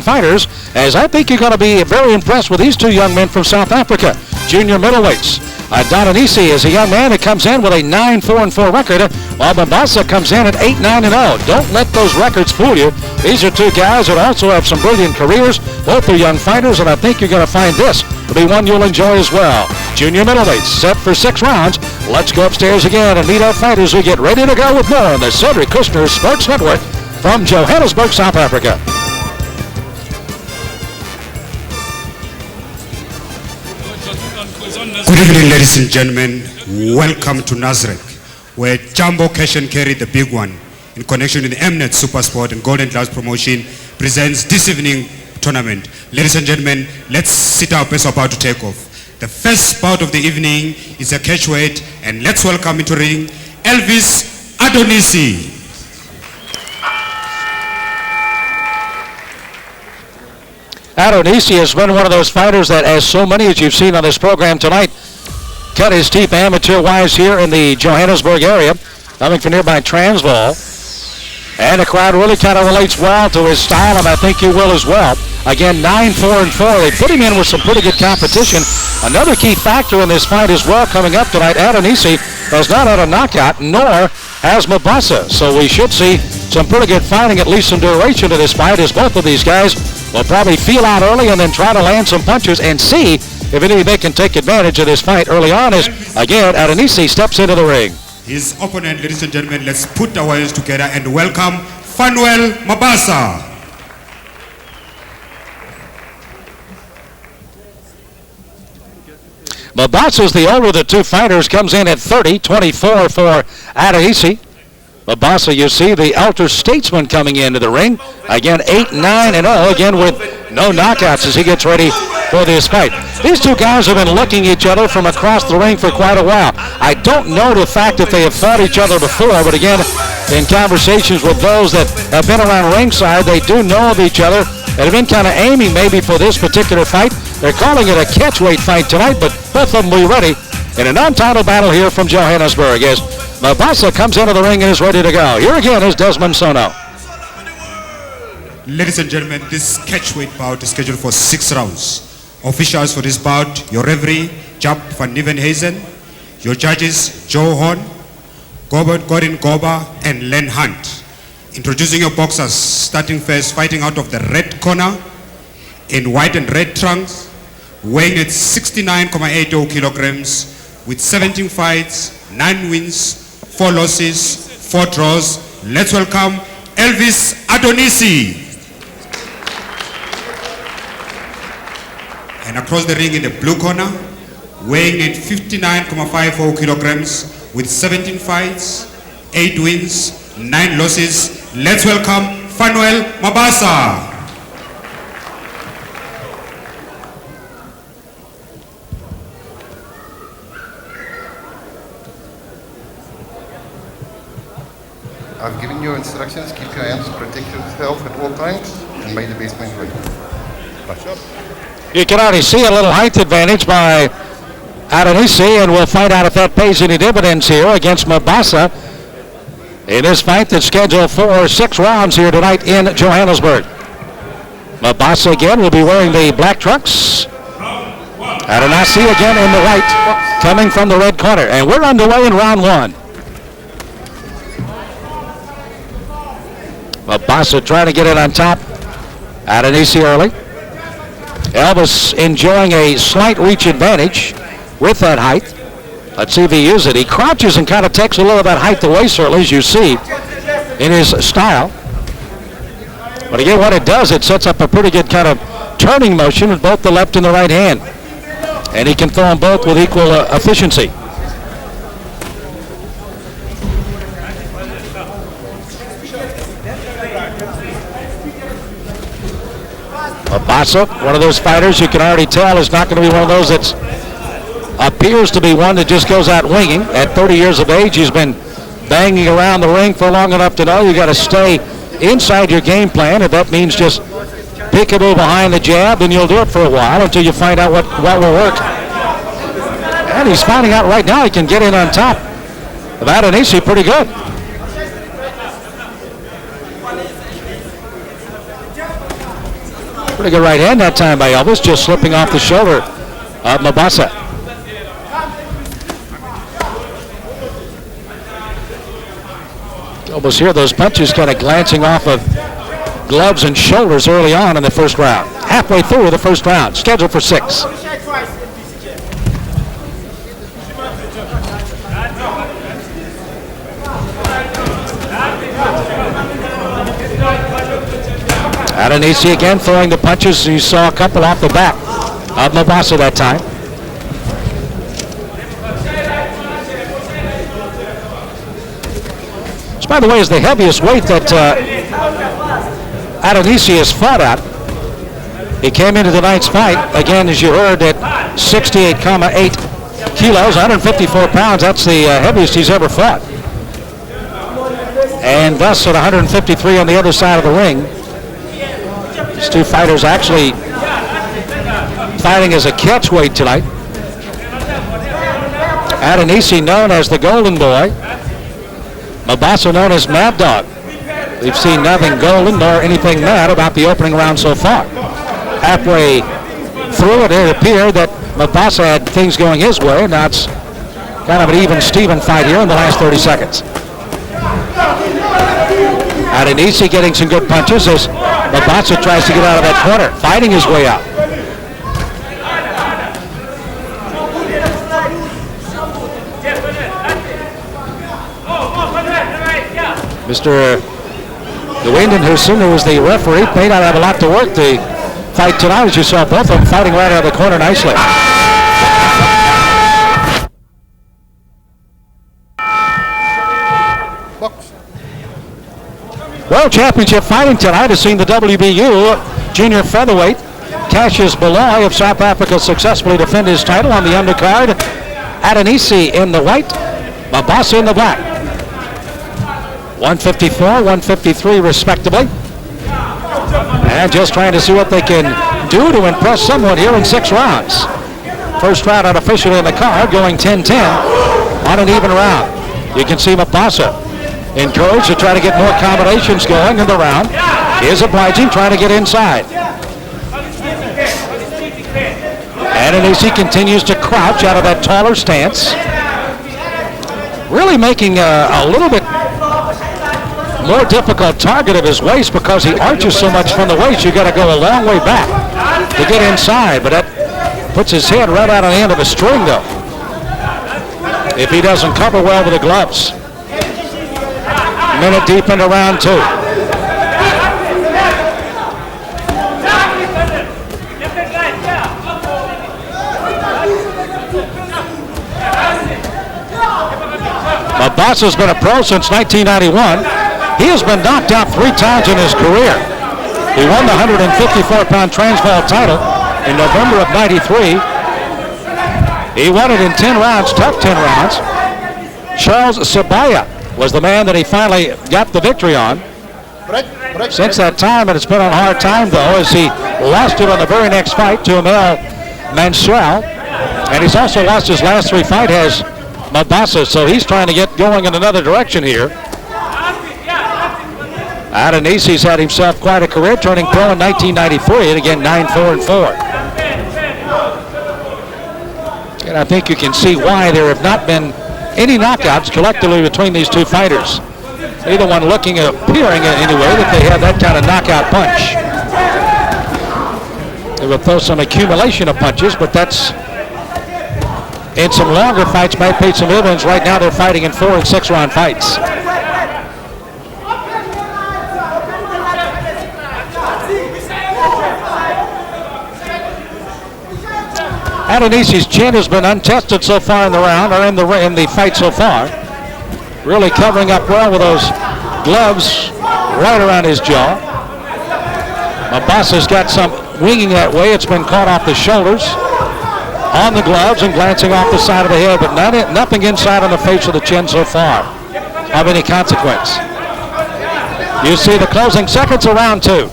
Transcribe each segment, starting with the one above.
fighters, as I think you're going to be very impressed with these two young men from South Africa, junior middleweights. Adonisi is a young man that comes in with a 9-4-4 record, while Mabasa comes in at 8-9-0. Don't let those records fool you. These are two guys that also have some brilliant careers. Both are young fighters, and I think you're going to find this to be one you'll enjoy as well. Junior middleweights set for 6 rounds. Let's go upstairs again and meet our fighters who get ready to go with more on the Cedric Kushner Sports Network from Johannesburg, South Africa. Good evening, ladies and gentlemen. Welcome to Nazareth, where Jumbo Cash and Carry, the big one, in connection with the Mnet Supersport and Golden Gloves promotion, presents this evening tournament. Ladies and gentlemen, let's sit our best about to take off. The first bout of the evening is a catchweight, and let's welcome into ring Elvis Adonisi. Adonisi has been one of those fighters that, as so many as you've seen on this program tonight, cut his teeth amateur-wise here in the Johannesburg area, coming from nearby Transvaal. And the crowd really kind of relates well to his style, and I think you will as well. Again, 9-4-4. They put him in with some pretty good competition. Another key factor in this fight as well coming up tonight, Adonisi has not had a knockout, nor has Mabasa. So we should see some pretty good fighting, at least some duration to this fight, as both of these guys will probably feel out early and then try to land some punches and see if any they can take advantage of this fight early on as, again, Adonisi steps into the ring. His opponent, ladies and gentlemen, let's put our hands together and welcome Phanuel Mabasa. Mabasa is the older of the two fighters, comes in at 30, 24 for Adonisi. Mabasa, you see the elder statesman coming into the ring. Again, 8-9-0, again with no knockouts as he gets ready for this fight. These two guys have been looking at each other from across the ring for quite a while. I don't know the fact that they have fought each other before, but again, in conversations with those that have been around ringside, they do know of each other and have been kind of aiming maybe for this particular fight. They're calling it a catchweight fight tonight, but both of them will be ready in an untitled battle here from Johannesburg as Mabasa comes into the ring and is ready to go. Here again is Desmond Sono. Ladies and gentlemen, this catchweight bout is scheduled for 6 rounds. Officials for this bout, your referee, Jap van Nieuwenhuizen, your judges, Joe Horn, Gordon Goba, and Len Hunt. Introducing your boxers, starting first, fighting out of the red corner, in white and red trunks, weighing at 69.80 kilograms, with 17 fights, 9 wins, 4 losses, 4 draws. Let's welcome Elvis Adonisi. And across the ring in the blue corner, weighing at 59.54 kilograms, with 17 fights, 8 wins, 9 losses. Let's welcome Phanuel Mabasa. I've given you instructions. Keep your hands, protect yourself at all times, and make the best man win. You can already see a little height advantage by Adonisi, and we'll find out if that pays any dividends here against Mabasa in this fight that's scheduled for 6 rounds here tonight in Johannesburg. Mabasa again will be wearing the black trunks. Adonisi again in the white, coming from the red corner. And we're underway in round 1. Mabasa trying to get it on top. Adonisi early. Elvis enjoying a slight reach advantage with that height. Let's see if he uses it. He crouches and kind of takes a little of that height away, certainly, as you see in his style. But again, what it does, it sets up a pretty good kind of turning motion with both the left and the right hand. And he can throw them both with equal efficiency. Mabasa, one of those fighters you can already tell is not going to be one of those that appears to be one that just goes out winging. At 30 years of age, he's been banging around the ring for long enough to know you got to stay inside your game plan. If that means just peekaboo behind the jab, then you'll do it for a while until you find out what will work. And he's finding out right now he can get in on top of Adonisi pretty good. Pretty good right hand that time by Elvis, just slipping off the shoulder of Mabasa. Almost hear those punches kind of glancing off of gloves and shoulders early on in the first round. Halfway through the first round, scheduled for 6. Adonisi again throwing the punches. You saw a couple off the back of Mabasa that time. Which, by the way, is the heaviest weight that Adonisi has fought at. He came into tonight's fight, again, as you heard, at 68.8 kilos, 154 pounds. That's the heaviest he's ever fought. And thus at 153 on the other side of the ring. These two fighters actually fighting as a catch weight tonight. Adonisi known as the Golden Boy. Mabasa known as Mad Dog. We've seen nothing golden nor anything mad about the opening round so far. Halfway through it appeared that Mabasa had things going his way, and now it's kind of an even Steven fight here in the last 30 seconds. Adonisi getting some good punches as Mabasa tries to get out of that corner, fighting his way out. Mr. Dwayne Huson, who was the referee, may not have a lot to work the fight tonight, as you saw both of them fighting right out of the corner nicely. World Championship fighting tonight has seen the WBU junior featherweight Cassius Baloy of South Africa successfully defend his title on the undercard. Adonisi in the white, Mabasa in the black. 154, 153 respectively. And just trying to see what they can do to impress someone here in 6 rounds. First round unofficially in the card, going 10-10 on an even round. You can see Mabasa encouraged to try to get more combinations going in the round. He is obliging, trying to get inside. Adonisi continues to crouch out of that taller stance. Really making a little bit more difficult target of his waist because he arches so much from the waist. You got to go a long way back to get inside, but that puts his head right out on the end of a string, though, if he doesn't cover well with the gloves. Minute deep into round 2. Mabasa's been a pro since 1991. He has been knocked out 3 times in his career. He won the 154-pound Transvaal title in November of '93. He won it in 10 rounds, tough 10 rounds. Charles Sabaya was the man that he finally got the victory on. Since that time, it's been on hard time, though, as he lost it on the very next fight to Emil Mansell. And he's also lost his last 3 fights, has Mabasa, so he's trying to get going in another direction here. Adonisi's had himself quite a career, turning pro in 1993, and again 9-4-4. And I think you can see why there have not been any knockouts collectively between these two fighters. Neither one looking or appearing in any way that they have that kind of knockout punch. They will throw some accumulation of punches, but that's in some longer fights might pay some dividends. Right now they're fighting in 4- and 6-round fights. Adonisi's chin has been untested so far in the round, or in the fight so far. Really covering up well with those gloves right around his jaw. Mabasa's got some winging that way. It's been caught off the shoulders, on the gloves, and glancing off the side of the head, but nothing inside on the face of the chin so far of any consequence. You see the closing seconds of round 2.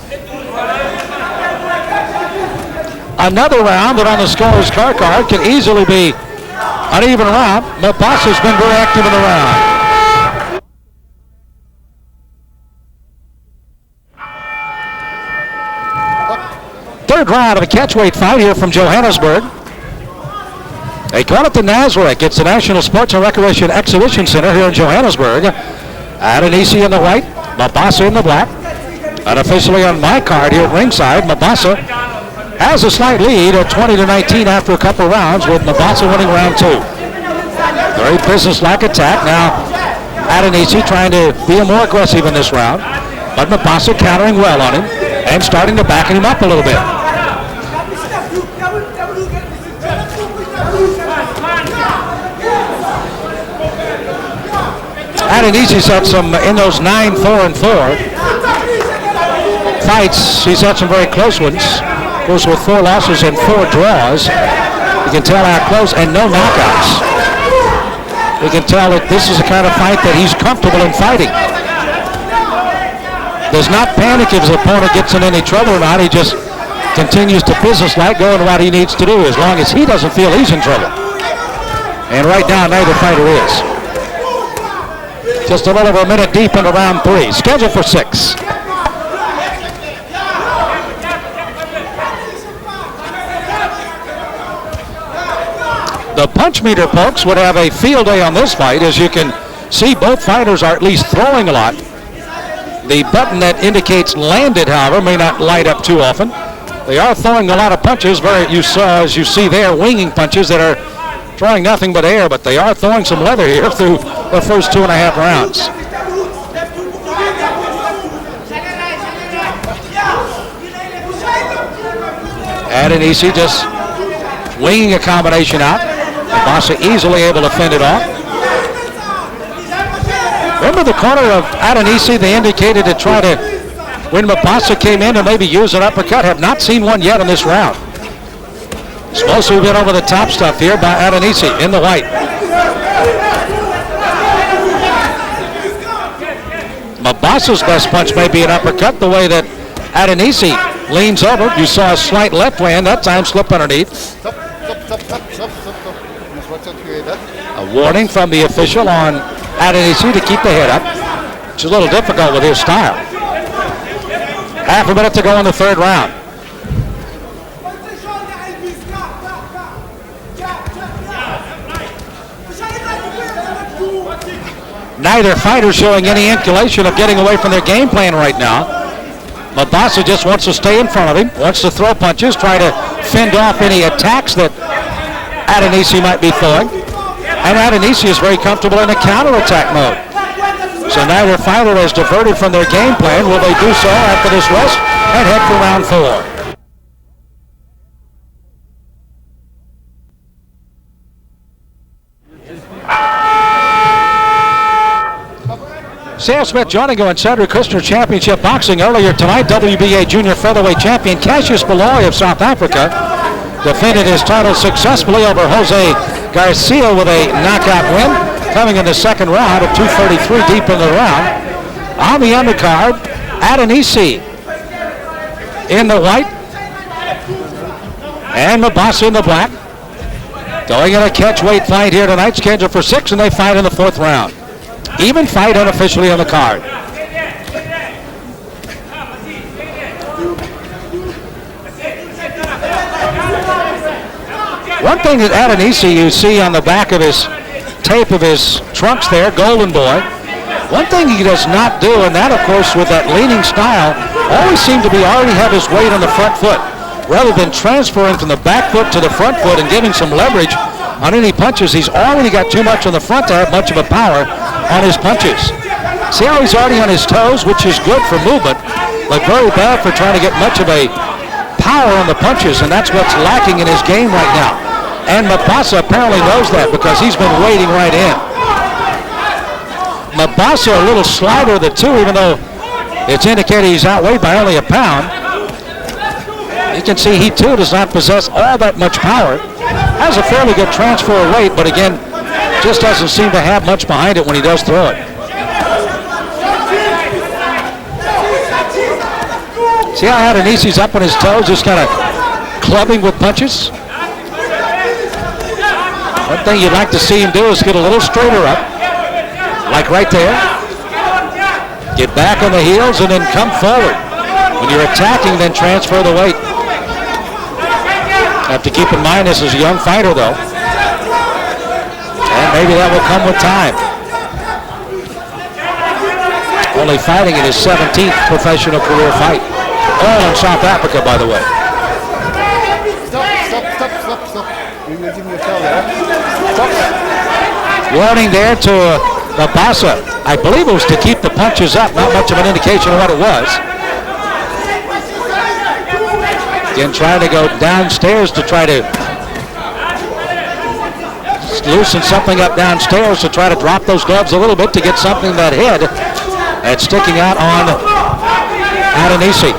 Another round that on the scorer's card can easily be an even round. Mabasa's been very active in the round. third round of a catchweight fight here from Johannesburg. They call it the Nazareth. It's the National Sports and Recreation Exhibition Center here in Johannesburg. Adonisi in the white, Mabasa in the black. Unofficially on my card here at ringside, Mabasa has a slight lead at 20-19 after a couple rounds, with Mabasa winning round 2. Very business-like attack. Now Adonisi trying to be more aggressive in this round, but Mabasa countering well on him and starting to backen him up a little bit. Adonisi's had some, in those 9-4-4 fights, he's had some very close ones. Of course, with 4 losses and 4 draws, you can tell how close, and no knockouts. You can tell that this is the kind of fight that he's comfortable in fighting. Does not panic if his opponent gets in any trouble or not. He just continues to business-like, going what he needs to do as long as he doesn't feel he's in trouble. And right now, neither fighter is. Just a little over a minute deep into round 3. Scheduled for 6. The punch meter folks would have a field day on this fight. As you can see, both fighters are at least throwing a lot. The button that indicates landed, however, may not light up too often. They are throwing a lot of punches. As you see there, winging punches that are throwing nothing but air, but they are throwing some leather here through the first 2.5 rounds. Adonisi just winging a combination out. Mabasa easily able to fend it off. Remember the corner of Adonisi, they indicated to try to, when Mabasa came in, to maybe use an uppercut. Have not seen one yet in this round. It's mostly been over the top stuff here by Adonisi in the white. Mabasa's best punch may be an uppercut, the way that Adonisi leans over. You saw a slight left hand, that time slip underneath. Stop. A warning from the official on Adonisi to keep the head up, which is a little difficult with his style. Half a minute to go in the third round. Neither fighter showing any inclination of getting away from their game plan right now. Mabasa just wants to stay in front of him, wants to throw punches, try to fend off any attacks that Adonisi might be throwing. And Adonisi is very comfortable in a counterattack mode. So neither fighter has diverted from their game plan. Will they do so after this rest and head for round 4? Sam Smith joining you in Cedric Kushner Championship Boxing earlier tonight. WBA Junior Featherweight Champion Cassius Baloy of South Africa defended his title successfully over Jose Garcia with a knockout win, coming in the second round at 2:33 deep in the round. On the undercard, Adonisi in the white and Mabasa in the black. Going in a catchweight fight here tonight, scheduled for 6, and they fight in the 4th round. Even fight unofficially on the card. One thing that Adonisi, you see on the back of his tape of his trunks there, Golden Boy, one thing he does not do, and that of course with that leaning style, always seemed to be already have his weight on the front foot, rather than transferring from the back foot to the front foot and giving some leverage on any punches. He's already got too much on the front to have much of a power on his punches. See how he's already on his toes, which is good for movement, but very bad for trying to get much of a power on the punches, and that's what's lacking in his game right now. And Mabasa apparently knows that because he's been wading right in. Mabasa a little slighter of the two, even though it's indicated he's outweighed by only a pound. You can see he too does not possess all that much power. Has a fairly good transfer of weight, but again, just doesn't seem to have much behind it when he does throw it. See how Adonisi's up on his toes, just kind of clubbing with punches? One thing you'd like to see him do is get a little straighter up, like right there. Get back on the heels and then come forward. When you're attacking, then transfer the weight. Have to keep in mind this is a young fighter, though. And maybe that will come with time. Only fighting in his 17th professional career fight. All in South Africa, by the way. Stop. You will give me a foul there. Stop. Warning there to Mabasa. I believe it was to keep the punches up. Not much of an indication of what it was. Again, trying to go downstairs to try to loosen something up downstairs to try to drop those gloves a little bit to get something that head that's sticking out on Adonisi.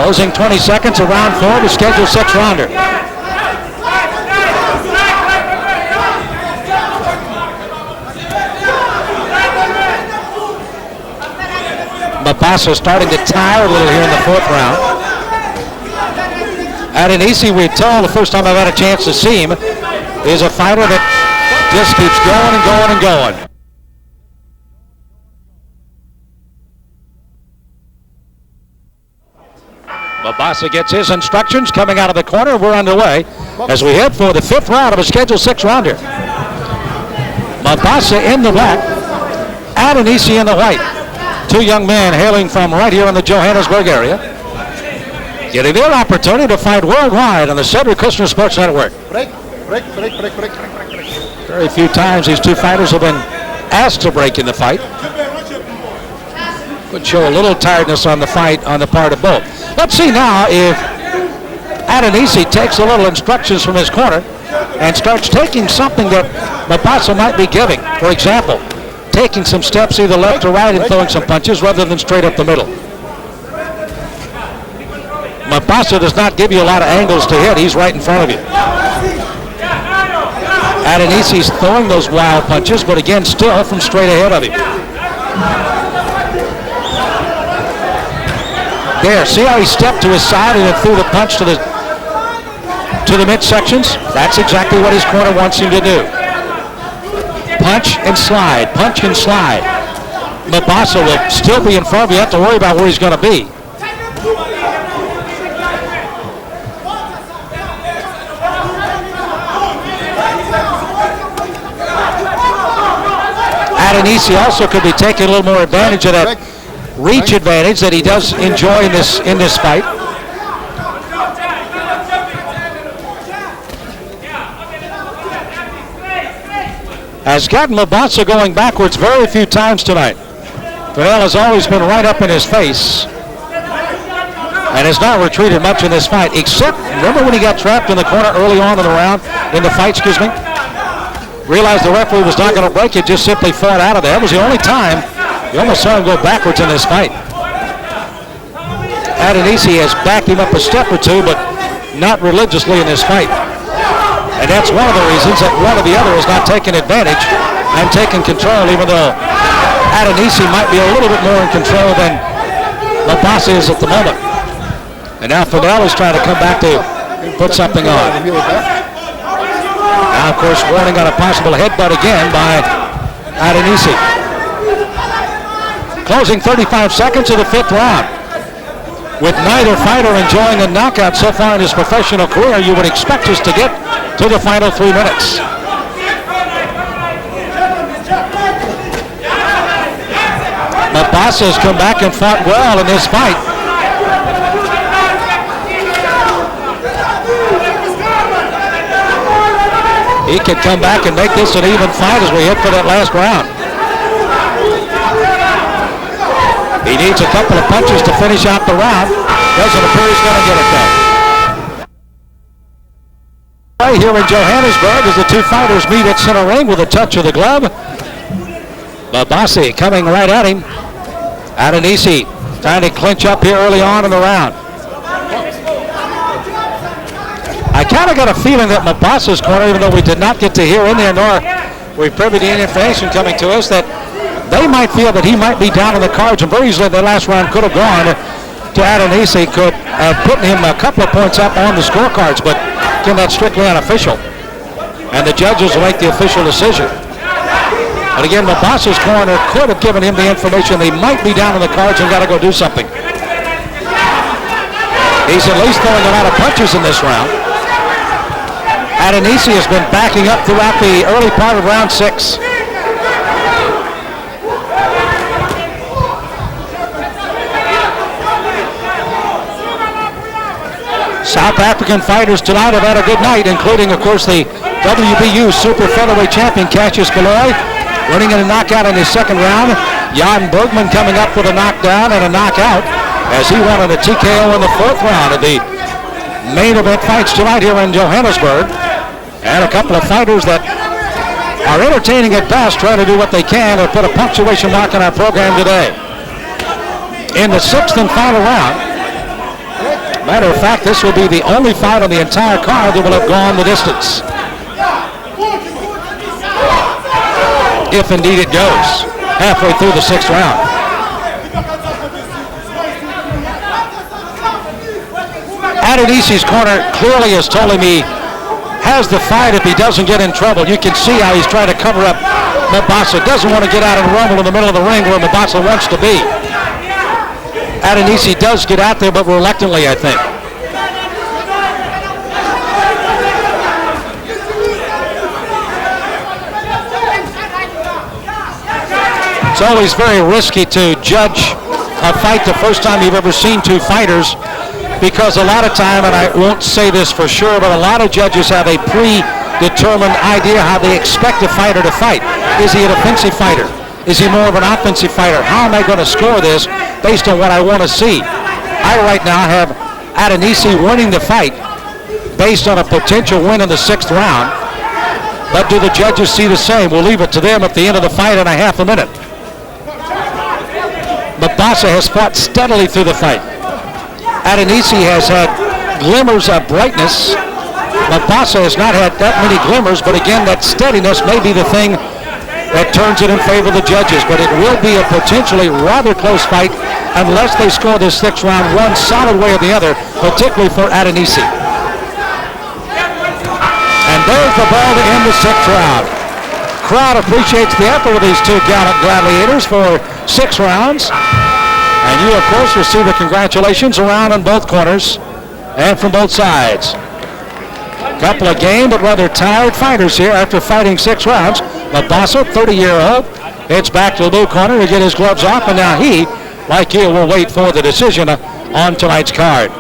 Closing 20 seconds of round 4 to schedule 6-rounder. Mabasa starting to tire a little here in the 4th round. Adonisi, we told the first time I've had a chance to see him, is a fighter that just keeps going and going and going. Mabasa gets his instructions coming out of the corner. We're underway as we head for the 5th round of a scheduled 6-rounder. Mabasa in the black, Adonisi in the white. Two young men hailing from right here in the Johannesburg area, getting their opportunity to fight worldwide on the Cedric Kushner Sports Network. Break. Very few times these two fighters have been asked to break in the fight. Could show a little tiredness on the fight on the part of both. Let's see now if Adonisi takes a little instructions from his corner and starts taking something that Mabasa might be giving. For example, taking some steps either left or right and throwing some punches rather than straight up the middle. Mabasa does not give you a lot of angles to hit. He's right in front of you. Adonisi's throwing those wild punches, but again, still from straight ahead of him. There, see how he stepped to his side and then threw the punch to the midsections? That's exactly what his corner wants him to do. Punch and slide. Mabasa will still be in front of you. You have to worry about where he's going to be. Adonisi also could be taking a little more advantage of that reach advantage that he does enjoy in this fight. Has gotten Mabasa going backwards very few times tonight. Phanuel has always been right up in his face and has not retreated much in this fight, except, remember when he got trapped in the corner early on in the round, in the fight, Realized the referee was not going to break it, just simply fought out of there. That was the only time you almost saw him go backwards in this fight. Adonisi has backed him up a step or two, but not religiously in this fight. And that's one of the reasons that one or the other is not taking advantage and taking control, even though Adonisi might be a little bit more in control than Mabasa is at the moment. And now Phanuel is trying to come back to put something on. Now, of course, warning on a possible headbutt again by Adonisi. Closing 35 seconds of the 5th round. With neither fighter enjoying a knockout so far in his professional career, you would expect us to get to the final 3 minutes. Mabasa has come back and fought well in this fight. He could come back and make this an even fight as we head for that last round. He needs a couple of punches to finish out the round. Doesn't appear he's going to get it though. Right here in Johannesburg as the two fighters meet at center ring with a touch of the glove. Mabasa coming right at him. Adonisi trying to clinch up here early on in the round. I kind of got a feeling that Mabasa's corner, even though we did not get to hear in there, nor we privy to any information coming to us, that they might feel that he might be down in the cards, and very easily the last round could have gone to Adonisi, could have put him a couple of points up on the scorecards, but again, that's strictly unofficial. And the judges will make the official decision. But again, Mabasa's corner could have given him the information that he might be down in the cards and got to go do something. He's at least throwing a lot of punches in this round. Adonisi has been backing up throughout the early part of round 6. South African fighters tonight have had a good night, including, of course, the WBU Super Featherweight Champion Cassius Kaloi, winning in a knockout in his second round. Jan Bergman coming up with a knockdown and a knockout as he won in a TKO in the 4th round of the main event fights tonight here in Johannesburg. And a couple of fighters that are entertaining at best, trying to do what they can to put a punctuation mark in our program today. In the 6th and final round, matter of fact, this will be the only fight on the entire card that will have gone the distance. If indeed it goes halfway through the 6th round. Adonisi's corner clearly is telling me has the fight if he doesn't get in trouble. You can see how he's trying to cover up Mabasa. Doesn't want to get out and rumble in the middle of the ring where Mabasa wants to be. Adonisi does get out there, but reluctantly, I think. It's always very risky to judge a fight the first time you've ever seen two fighters, because a lot of time, and I won't say this for sure, but a lot of judges have a predetermined idea how they expect a fighter to fight. Is he an offensive fighter? Is he more of an offensive fighter? How am I going to score this based on what I want to see? I right now have Adonisi winning the fight based on a potential win in the 6th round. But do the judges see the same? We'll leave it to them at the end of the fight in a half a minute. Mabasa has fought steadily through the fight. Adonisi has had glimmers of brightness. Mabasa has not had that many glimmers, but again, that steadiness may be the thing that turns it in favor of the judges. But it will be a potentially rather close fight unless they score this 6th round one solid way or the other, particularly for Adonisi. And there's the ball to end the 6th round. Crowd appreciates the effort of these two gallant gladiators for 6 rounds. And you, of course, will see the congratulations around on both corners and from both sides. Couple of game but rather tired fighters here after fighting 6 rounds. Mabasa, 30-year-old, heads back to the blue corner to get his gloves off, and now he, like you, will wait for the decision on tonight's card.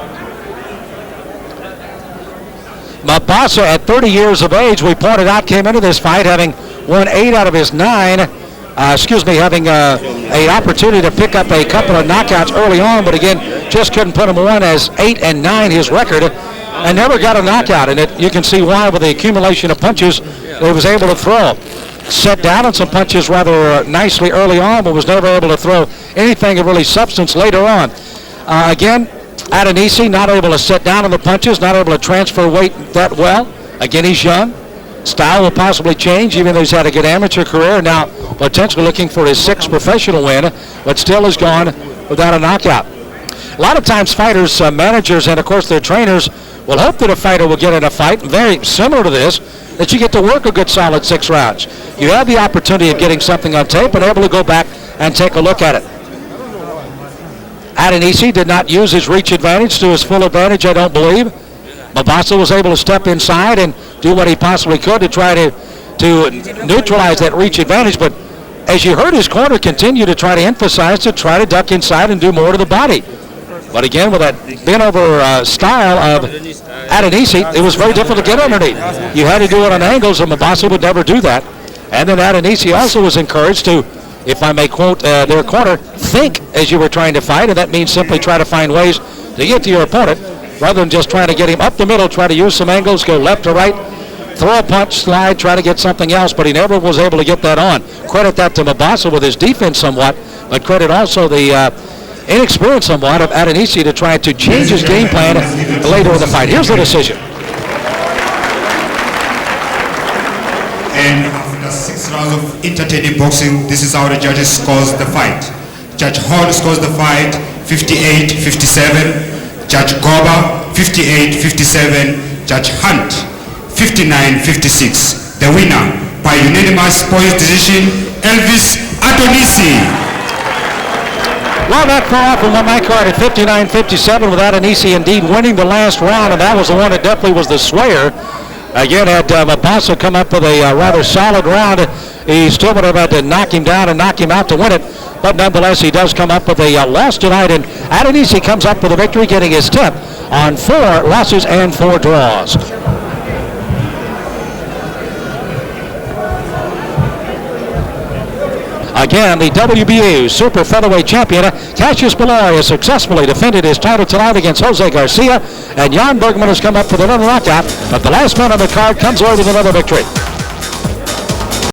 Mabasa, at 30 years of age, we pointed out, came into this fight having won 8 out of his 9. Having a opportunity to pick up a couple of knockouts early on, but again, just couldn't put him on as 8 and 9 his record, and never got a knockout. And you can see why with the accumulation of punches that he was able to throw. Set down on some punches rather nicely early on, but was never able to throw anything of really substance later on. Again, Adonisi not able to set down on the punches, not able to transfer weight that well. Again, he's young. Style will possibly change, even though he's had a good amateur career. Now, potentially looking for his 6th professional win, but still has gone without a knockout. A lot of times fighters, managers, and of course their trainers will hope that a fighter will get in a fight, very similar to this, that you get to work a good solid 6 rounds. You have the opportunity of getting something on tape and able to go back and take a look at it. Adonisi did not use his reach advantage to his full advantage, I don't believe. Mabasa was able to step inside and do what he possibly could to try to neutralize that reach advantage, but as you heard his corner continue to try to emphasize to try to duck inside and do more to the body. But again, with that bent-over style of Adonisi, it was very difficult to get underneath. You had to do it on angles, and Mabasa would never do that. And then Adonisi also was encouraged to, if I may quote their corner, think as you were trying to fight, and that means simply try to find ways to get to your opponent, rather than just trying to get him up the middle, try to use some angles, go left or right, throw a punch, slide, try to get something else, but he never was able to get that on. Credit that to Mabasa with his defense somewhat, but credit also the inexperience somewhat of Adonisi to try to change his game plan later in the fight. Here's the decision. And after 6 rounds of entertaining boxing, this is how the judges scores the fight. Judge Hall scores the fight 58-57. Judge Goba 58-57. Judge Hunt 59-56. The winner by unanimous points decision, Elvis Adonisi. Well, not far off from my card at 59-57 with Adonisi indeed winning the last round, and that was the one that definitely was the swayer. Again, had Mabasa come up with a rather solid round. He still would have had to knock him down and knock him out to win it. But nonetheless, he does come up with a loss tonight. And Adonisi comes up with a victory, getting his tip on 4 losses and 4 draws. Again, the WBU Super Featherweight Champion, Cassius Bellori, has successfully defended his title tonight against Jose Garcia. And Jan Bergman has come up with another knockout. But the last man on the card comes away with another victory.